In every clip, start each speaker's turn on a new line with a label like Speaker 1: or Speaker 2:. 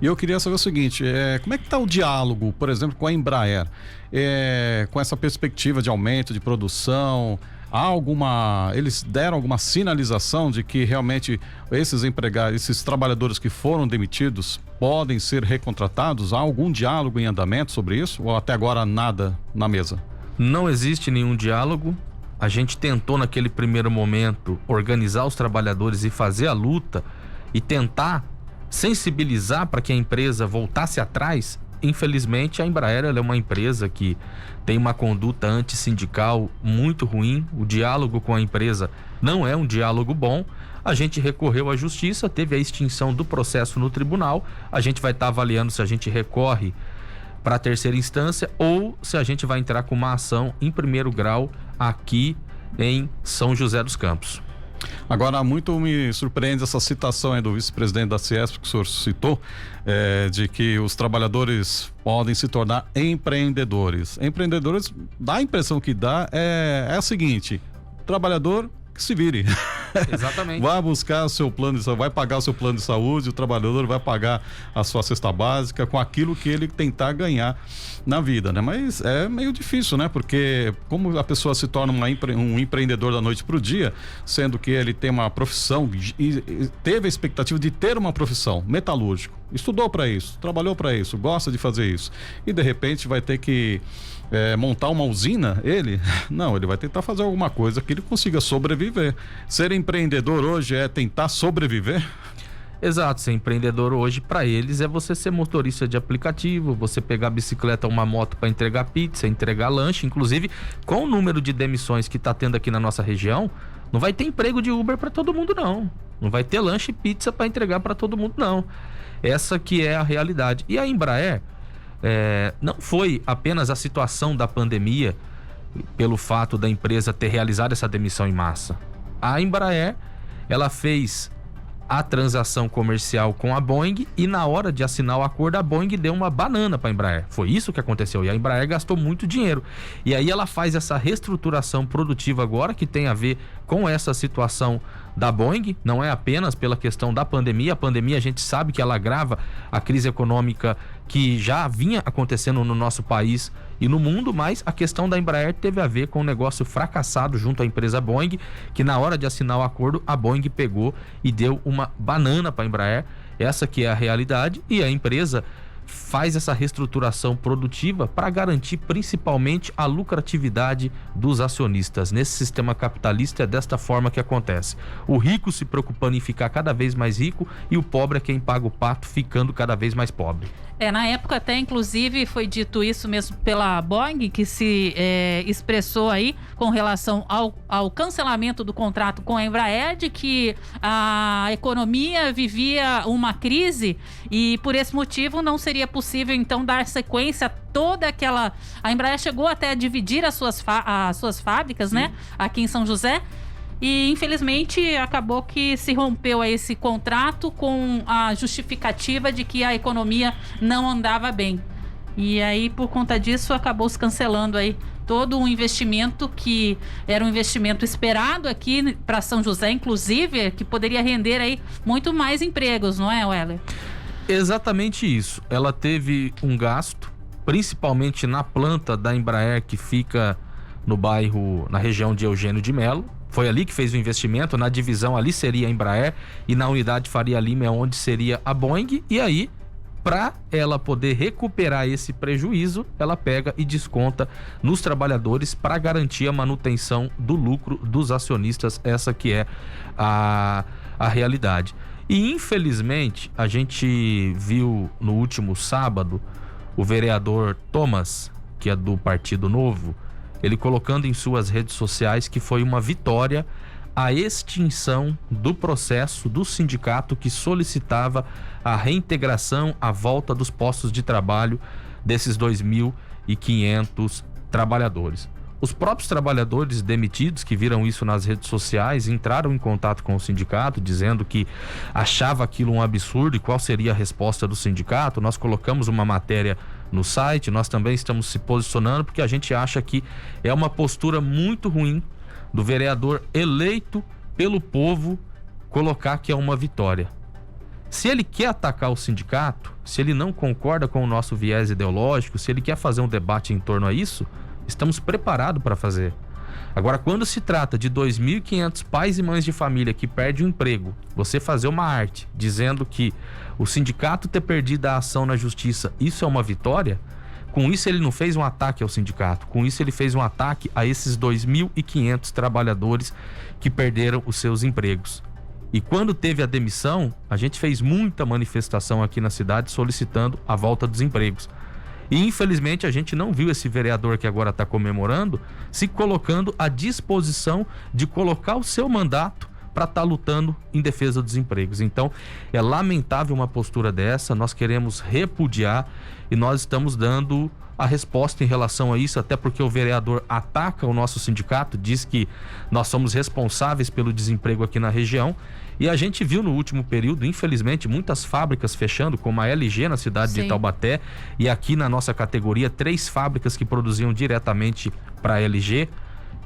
Speaker 1: E eu queria saber o seguinte, como é que está o diálogo, por exemplo, com a Embraer? Com essa perspectiva de aumento de produção, eles deram alguma sinalização de que realmente esses empregados, esses trabalhadores que foram demitidos podem ser recontratados? Há algum diálogo em andamento sobre isso? Ou até agora nada na mesa?
Speaker 2: Não existe nenhum diálogo. A gente tentou naquele primeiro momento organizar os trabalhadores e fazer a luta e tentar sensibilizar para que a empresa voltasse atrás. Infelizmente, a Embraer ela é uma empresa que tem uma conduta antissindical muito ruim. O diálogo com a empresa não é um diálogo bom. A gente recorreu à justiça, teve a extinção do processo no tribunal. A gente vai estar avaliando se a gente recorre para a terceira instância ou se a gente vai entrar com uma ação em primeiro grau aqui em São José dos Campos.
Speaker 1: Agora, muito me surpreende essa citação aí do vice-presidente da Ciesp que o senhor citou, de que os trabalhadores podem se tornar empreendedores. Empreendedores, dá a impressão que dá é a seguinte: trabalhador que se vire.
Speaker 2: Exatamente.
Speaker 1: Vai buscar o seu plano de saúde, vai pagar o seu plano de saúde, o trabalhador vai pagar a sua cesta básica com aquilo que ele tentar ganhar na vida, né? Mas é meio difícil, né? Porque como a pessoa se torna um empreendedor da noite pro dia, sendo que ele tem uma profissão e teve a expectativa de ter uma profissão, metalúrgico, estudou para isso, trabalhou para isso, gosta de fazer isso, e de repente vai ter que montar uma usina, ele vai tentar fazer alguma coisa que ele consiga sobreviver. Ser empreendedor hoje é tentar sobreviver?
Speaker 2: Exato, ser empreendedor hoje para eles é você ser motorista de aplicativo, você pegar a bicicleta ou uma moto para entregar pizza, entregar lanche. Inclusive, com o número de demissões que está tendo aqui na nossa região, não vai ter emprego de Uber para todo mundo não. Não vai ter lanche e pizza para entregar para todo mundo não. Essa que é a realidade. E a Embraer não foi apenas a situação da pandemia pelo fato da empresa ter realizado essa demissão em massa. A Embraer, ela fez a transação comercial com a Boeing e na hora de assinar o acordo a Boeing deu uma banana para a Embraer. Foi isso que aconteceu e a Embraer gastou muito dinheiro. E aí ela faz essa reestruturação produtiva agora que tem a ver com essa situação da Boeing, não é apenas pela questão da pandemia. A pandemia a gente sabe que ela agrava a crise econômica que já vinha acontecendo no nosso país e no mundo, mas a questão da Embraer teve a ver com um negócio fracassado junto à empresa Boeing, que na hora de assinar o acordo, a Boeing pegou e deu uma banana para a Embraer. Essa que é a realidade, e a empresa faz essa reestruturação produtiva para garantir principalmente a lucratividade dos acionistas. Nesse sistema capitalista é desta forma que acontece. O rico se preocupando em ficar cada vez mais rico e o pobre é quem paga o pato, ficando cada vez mais pobre.
Speaker 3: Na época até inclusive foi dito isso mesmo pela Boeing, que se expressou aí com relação ao cancelamento do contrato com a Embraer, de que a economia vivia uma crise e por esse motivo não seria possível então dar sequência a toda aquela... A Embraer chegou até a dividir as suas fábricas, né, aqui em São José. E infelizmente acabou que se rompeu esse contrato com a justificativa de que a economia não andava bem. E aí por conta disso acabou se cancelando aí todo um investimento que era um investimento esperado aqui para São José, inclusive, que poderia render aí muito mais empregos, não é, Weller?
Speaker 2: Exatamente isso. Ela teve um gasto, principalmente na planta da Embraer que fica no bairro, na região de Eugênio de Melo. Foi ali que fez o investimento, na divisão ali seria a Embraer e na unidade Faria Lima é onde seria a Boeing. E aí, para ela poder recuperar esse prejuízo, ela pega e desconta nos trabalhadores para garantir a manutenção do lucro dos acionistas. Essa que é a realidade. E infelizmente, a gente viu no último sábado o vereador Thomas, que é do Partido Novo, ele colocando em suas redes sociais que foi uma vitória a extinção do processo do sindicato que solicitava a reintegração, a volta dos postos de trabalho desses 2.500 trabalhadores. Os próprios trabalhadores demitidos que viram isso nas redes sociais entraram em contato com o sindicato dizendo que achava aquilo um absurdo e qual seria a resposta do sindicato. Nós colocamos uma matéria no site, nós também estamos se posicionando porque a gente acha que é uma postura muito ruim do vereador eleito pelo povo colocar que é uma vitória. Se ele quer atacar o sindicato, se ele não concorda com o nosso viés ideológico, se ele quer fazer um debate em torno a isso, estamos preparados para fazer. Agora, quando se trata de 2.500 pais e mães de família que perdem o emprego, você fazer uma arte dizendo que o sindicato ter perdido a ação na justiça, isso é uma vitória, com isso ele não fez um ataque ao sindicato, com isso ele fez um ataque a esses 2.500 trabalhadores que perderam os seus empregos. E quando teve a demissão, a gente fez muita manifestação aqui na cidade solicitando a volta dos empregos. E infelizmente a gente não viu esse vereador que agora está comemorando se colocando à disposição de colocar o seu mandato para estar lutando em defesa dos empregos. Então é lamentável uma postura dessa, nós queremos repudiar e nós estamos dando a resposta em relação a isso, até porque o vereador ataca o nosso sindicato, diz que nós somos responsáveis pelo desemprego aqui na região. E a gente viu no último período, infelizmente, muitas fábricas fechando, como a LG na cidade de Taubaté, e aqui na nossa categoria, 3 fábricas que produziam diretamente para a LG,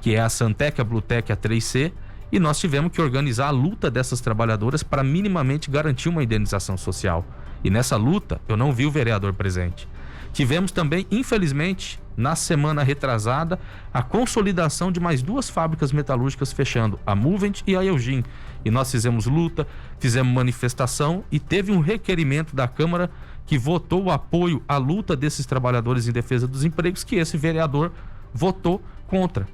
Speaker 2: que é a Santec, a Blutec e a 3C, e nós tivemos que organizar a luta dessas trabalhadoras para minimamente garantir uma indenização social. E nessa luta, eu não vi o vereador presente. Tivemos também, infelizmente, na semana retrasada, a consolidação de mais 2 fábricas metalúrgicas fechando, a Movent e a Eugin. E nós fizemos luta, fizemos manifestação e teve um requerimento da Câmara que votou o apoio à luta desses trabalhadores em defesa dos empregos, que esse vereador votou contra.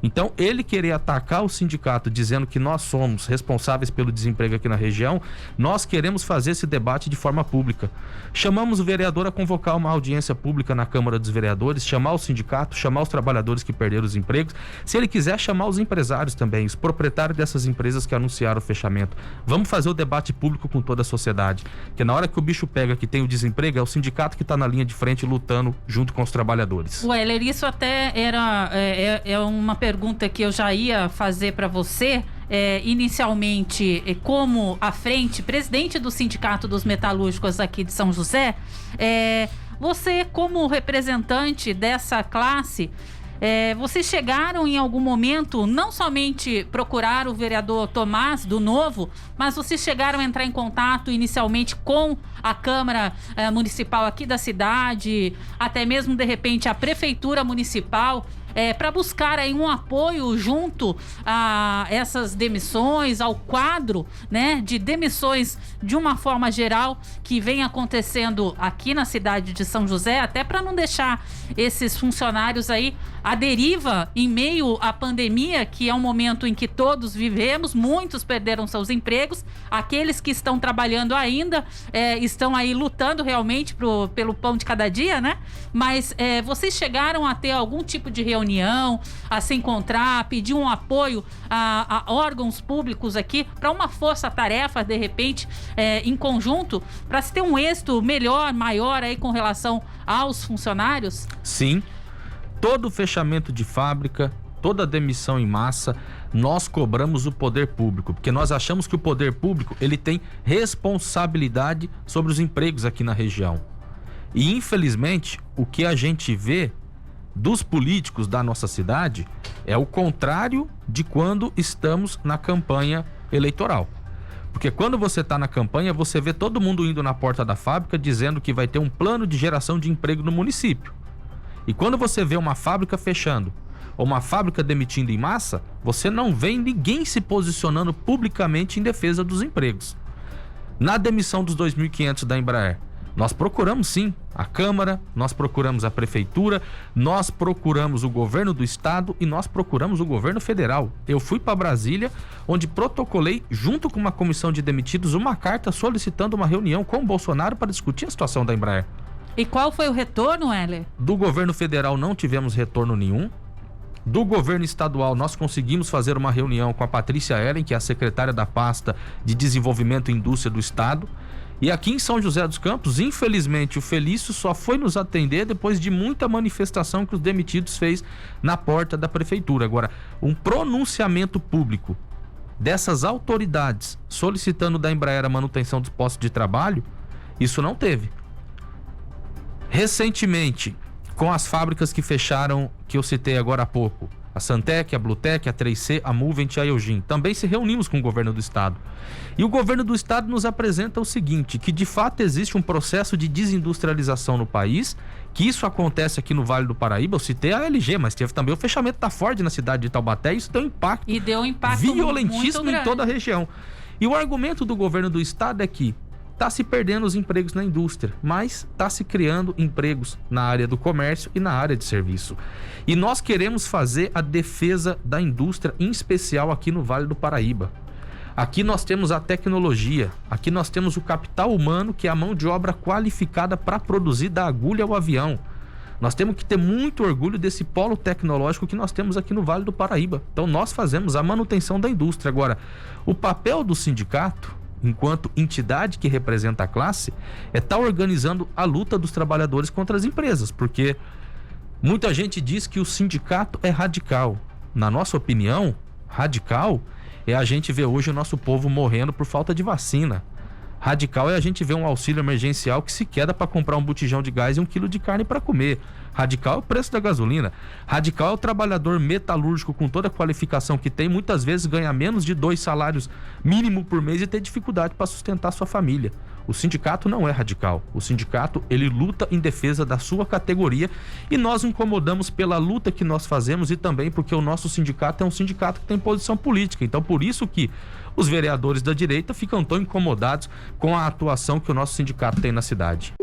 Speaker 2: Então, ele querer atacar o sindicato dizendo que nós somos responsáveis pelo desemprego aqui na região, nós queremos fazer esse debate de forma pública. Chamamos o vereador a convocar uma audiência pública na Câmara dos Vereadores, chamar o sindicato, chamar os trabalhadores que perderam os empregos. Se ele quiser, chamar os empresários também, os proprietários dessas empresas que anunciaram o fechamento. Vamos fazer o debate público com toda a sociedade. Porque na hora que o bicho pega que tem o desemprego, é o sindicato que está na linha de frente lutando junto com os trabalhadores.
Speaker 3: Weller, isso até era uma pergunta que eu já ia fazer para você. Inicialmente, como à frente, presidente do Sindicato dos Metalúrgicos aqui de São José, você como representante dessa classe, vocês chegaram em algum momento, não somente procurar o vereador Tomás do Novo, mas vocês chegaram a entrar em contato inicialmente com a Câmara Municipal aqui da cidade, até mesmo de repente a Prefeitura Municipal, para buscar aí um apoio junto a essas demissões, ao quadro, né, de demissões de uma forma geral que vem acontecendo aqui na cidade de São José, até para não deixar esses funcionários aí à deriva em meio à pandemia, que é um momento em que todos vivemos, muitos perderam seus empregos, aqueles que estão trabalhando ainda estão aí lutando realmente pelo pão de cada dia, né? Mas vocês chegaram a ter algum tipo de reunião, a se encontrar, pedir um apoio a órgãos públicos aqui para uma força-tarefa, de repente, em conjunto, para se ter um êxito melhor, maior aí com relação aos funcionários?
Speaker 2: Sim, todo fechamento de fábrica, toda demissão em massa, nós cobramos o poder público, porque nós achamos que o poder público ele tem responsabilidade sobre os empregos aqui na região. E infelizmente, o que a gente vê dos políticos da nossa cidade é o contrário de quando estamos na campanha eleitoral. Porque quando você está na campanha, você vê todo mundo indo na porta da fábrica dizendo que vai ter um plano de geração de emprego no município. E quando você vê uma fábrica fechando ou uma fábrica demitindo em massa, você não vê ninguém se posicionando publicamente em defesa dos empregos. Na demissão dos 2.500 da Embraer, nós procuramos sim a Câmara, nós procuramos a Prefeitura, nós procuramos o governo do estado e nós procuramos o governo federal. Eu fui para Brasília, onde protocolei, junto com uma comissão de demitidos, uma carta solicitando uma reunião com o Bolsonaro para discutir a situação da Embraer.
Speaker 3: E qual foi o retorno, Weller?
Speaker 2: Do governo federal não tivemos retorno nenhum. Do governo estadual, nós conseguimos fazer uma reunião com a Patrícia Ellen, que é a secretária da pasta de Desenvolvimento e Indústria do Estado. E aqui em São José dos Campos, infelizmente, o Felício só foi nos atender depois de muita manifestação que os demitidos fez na porta da prefeitura. Agora, um pronunciamento público dessas autoridades solicitando da Embraer a manutenção dos postos de trabalho, isso não teve. Recentemente, com as fábricas que fecharam, que eu citei agora há pouco, a Santec, a Blutec, a 3C, a Movent e a Eugin. Também se reunimos com o governo do estado. E o governo do estado nos apresenta o seguinte, que de fato existe um processo de desindustrialização no país, que isso acontece aqui no Vale do Paraíba. Eu citei a LG, mas teve também o fechamento da Ford na cidade de Taubaté, e isso deu impacto, violentíssimo em toda a região. E o argumento do governo do estado é que está se perdendo os empregos na indústria, mas está se criando empregos na área do comércio e na área de serviço. E nós queremos fazer a defesa da indústria, em especial aqui no Vale do Paraíba. Aqui nós temos a tecnologia, aqui nós temos o capital humano, que é a mão de obra qualificada para produzir da agulha ao avião. Nós temos que ter muito orgulho desse polo tecnológico que nós temos aqui no Vale do Paraíba. Então nós fazemos a manutenção da indústria. Agora, o papel do sindicato, enquanto entidade que representa a classe, é estar organizando a luta dos trabalhadores contra as empresas, porque muita gente diz que o sindicato é radical. Na nossa opinião, radical é a gente ver hoje o nosso povo morrendo por falta de vacina. Radical é a gente ver um auxílio emergencial que se queda para comprar um botijão de gás e 1 quilo de carne para comer. Radical é o preço da gasolina. Radical é o trabalhador metalúrgico com toda a qualificação que tem, muitas vezes ganha menos de 2 salários mínimo por mês e ter dificuldade para sustentar sua família. O sindicato não é radical. O sindicato, ele luta em defesa da sua categoria, e nós incomodamos pela luta que nós fazemos e também porque o nosso sindicato é um sindicato que tem posição política. Então, por isso que os vereadores da direita ficam tão incomodados com a atuação que o nosso sindicato tem na cidade.